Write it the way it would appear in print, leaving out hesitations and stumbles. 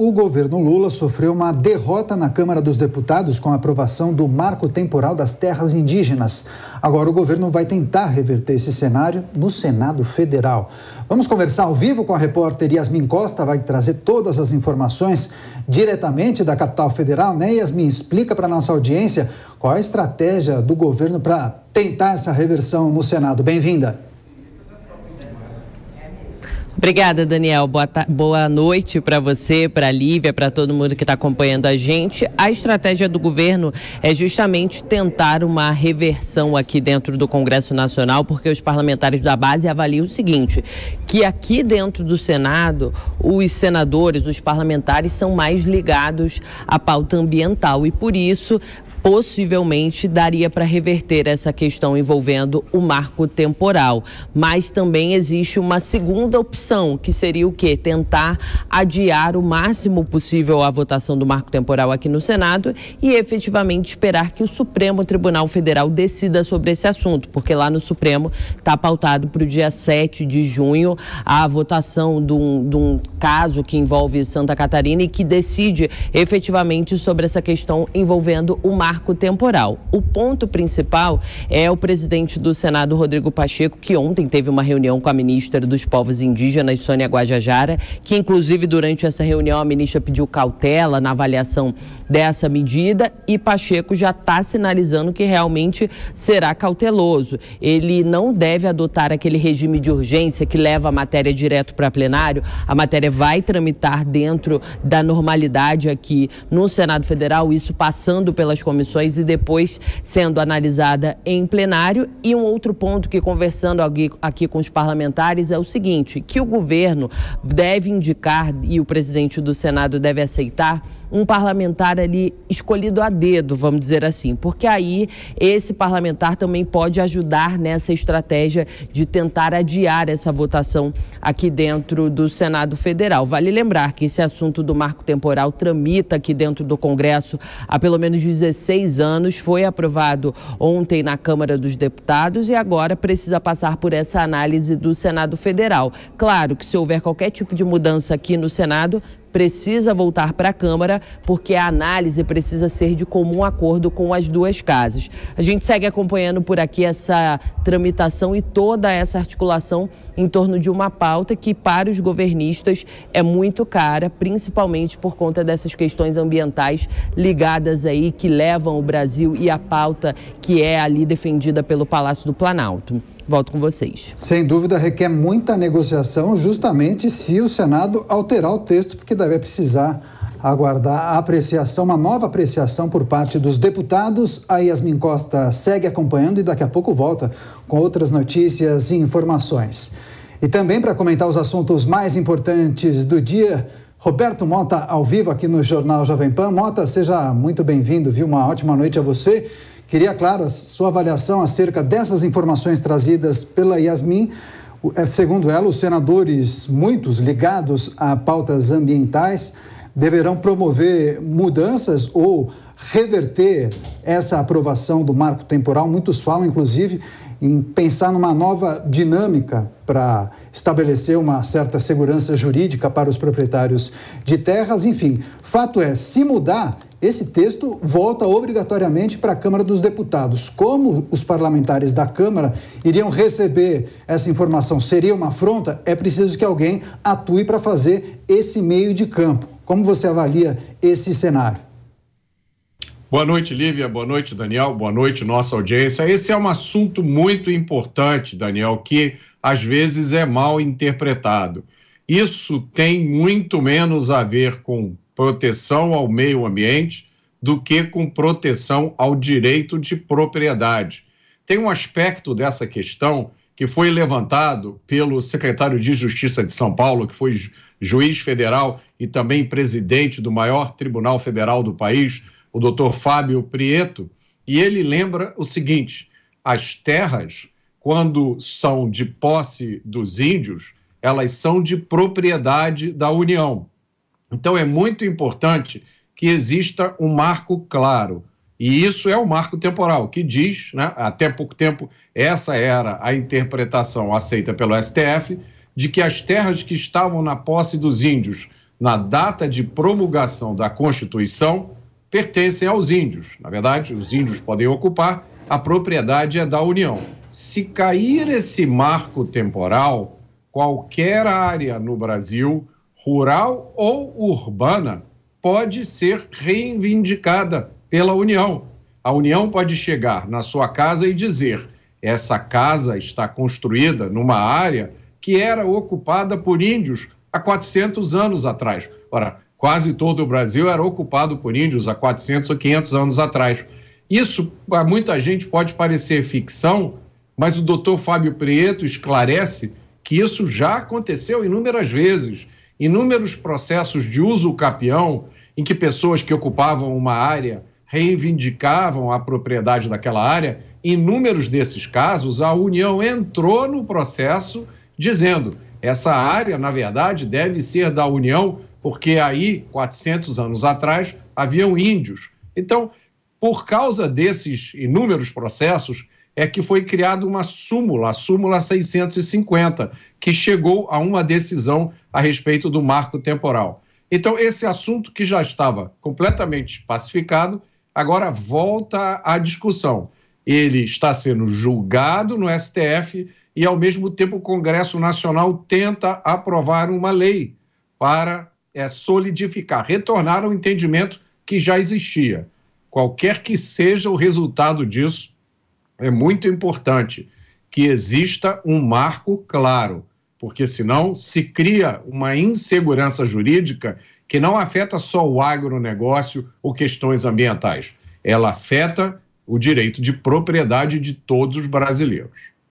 o governo Lula sofreu uma derrota na Câmara dos Deputados com a aprovação do Marco Temporal das Terras Indígenas. Agora o governo vai tentar reverter esse cenário no Senado Federal. Vamos conversar ao vivo com a repórter Yasmin Costa, vai trazer todas as informações diretamente da capital federal, né? Yasmin, explica para a nossa audiência qual a estratégia do governo para tentar essa reversão no Senado. Bem-vinda. Obrigada, Daniel. Boa noite para você, para a Lívia, para todo mundo que está acompanhando a gente. A estratégia do governo é justamente tentar uma reversão aqui dentro do Congresso Nacional, porque os parlamentares da base avaliam o seguinte, que aqui dentro do Senado, os senadores, os parlamentares são mais ligados à pauta ambiental e, por isso, possivelmente daria para reverter essa questão envolvendo o marco temporal. Mas também existe uma segunda opção, que seria o quê? Tentar adiar o máximo possível a votação do marco temporal aqui no Senado e efetivamente esperar que o Supremo Tribunal Federal decida sobre esse assunto, porque lá no Supremo está pautado para o dia 7 de junho a votação de um caso que envolve Santa Catarina e que decide efetivamente sobre essa questão envolvendo o marco temporal. O ponto principal é o presidente do Senado, Rodrigo Pacheco, que ontem teve uma reunião com a ministra dos Povos Indígenas, Sônia Guajajara, que inclusive durante essa reunião a ministra pediu cautela na avaliação dessa medida e Pacheco já está sinalizando que realmente será cauteloso. Ele não deve adotar aquele regime de urgência que leva a matéria direto para plenário. A matéria vai tramitar dentro da normalidade aqui no Senado Federal, isso passando pelas comissões e depois sendo analisada em plenário. E um outro ponto que, conversando aqui com os parlamentares, é o seguinte, que o governo deve indicar, e o presidente do Senado deve aceitar, um parlamentar ali escolhido a dedo, vamos dizer assim, porque aí esse parlamentar também pode ajudar nessa estratégia de tentar adiar essa votação aqui dentro do Senado Federal. Vale lembrar que esse assunto do marco temporal tramita aqui dentro do Congresso há pelo menos 16 anos, foi aprovado ontem na Câmara dos Deputados e agora precisa passar por essa análise do Senado Federal. Claro que se houver qualquer tipo de mudança aqui no Senado, precisa voltar para a Câmara, porque a análise precisa ser de comum acordo com as duas casas. A gente segue acompanhando por aqui essa tramitação e toda essa articulação em torno de uma pauta que para os governistas é muito cara, principalmente por conta dessas questões ambientais ligadas aí que levam o Brasil e a pauta que é ali defendida pelo Palácio do Planalto. Volto com vocês. Sem dúvida, requer muita negociação, justamente se o Senado alterar o texto, porque deve precisar aguardar a apreciação, uma nova apreciação por parte dos deputados. A Yasmin Costa segue acompanhando e daqui a pouco volta com outras notícias e informações. E também para comentar os assuntos mais importantes do dia, Roberto Mota, ao vivo aqui no Jornal Jovem Pan. Mota, seja muito bem-vindo, viu? Uma ótima noite a você. Queria, claro, a sua avaliação acerca dessas informações trazidas pela Yasmin. Segundo ela, os senadores, muitos ligados a pautas ambientais, deverão promover mudanças ou reverter essa aprovação do marco temporal. Muitos falam, inclusive, em pensar numa nova dinâmica para estabelecer uma certa segurança jurídica para os proprietários de terras. Enfim, fato é, se mudar, esse texto volta obrigatoriamente para a Câmara dos Deputados. Como os parlamentares da Câmara iriam receber essa informação? Seria uma afronta? É preciso que alguém atue para fazer esse meio de campo. Como você avalia esse cenário? Boa noite, Lívia. Boa noite, Daniel. Boa noite, nossa audiência. Esse é um assunto muito importante, Daniel, que às vezes é mal interpretado. Isso tem muito menos a ver com proteção ao meio ambiente do que com proteção ao direito de propriedade. Tem um aspecto dessa questão que foi levantado pelo secretário de Justiça de São Paulo, que foi juiz federal e também presidente do maior tribunal federal do país, o doutor Fábio Prieto, e ele lembra o seguinte: as terras, quando são de posse dos índios, elas são de propriedade da União. Então é muito importante que exista um marco claro, e isso é o marco temporal, que diz, né, até pouco tempo, essa era a interpretação aceita pelo STF, de que as terras que estavam na posse dos índios na data de promulgação da Constituição, pertencem aos índios. Na verdade, os índios podem ocupar, a propriedade é da União. Se cair esse marco temporal, qualquer área no Brasil, rural ou urbana, pode ser reivindicada pela União. A União pode chegar na sua casa e dizer: essa casa está construída numa área que era ocupada por índios há 400 anos atrás. Ora, quase todo o Brasil era ocupado por índios há 400 ou 500 anos atrás. Isso, para muita gente, pode parecer ficção, mas o doutor Fábio Prieto esclarece que isso já aconteceu inúmeras vezes. Inúmeros processos de uso capião, em que pessoas que ocupavam uma área reivindicavam a propriedade daquela área. Em inúmeros desses casos, a União entrou no processo dizendo: essa área, na verdade, deve ser da União, porque aí, 400 anos atrás, haviam índios. Então, por causa desses inúmeros processos, é que foi criada uma súmula, a súmula 650, que chegou a uma decisão a respeito do marco temporal. Então, esse assunto que já estava completamente pacificado, agora volta à discussão. Ele está sendo julgado no STF e, ao mesmo tempo, o Congresso Nacional tenta aprovar uma lei para solidificar, retornar ao entendimento que já existia. Qualquer que seja o resultado disso, é muito importante que exista um marco claro, porque senão se cria uma insegurança jurídica que não afeta só o agronegócio ou questões ambientais. Ela afeta o direito de propriedade de todos os brasileiros.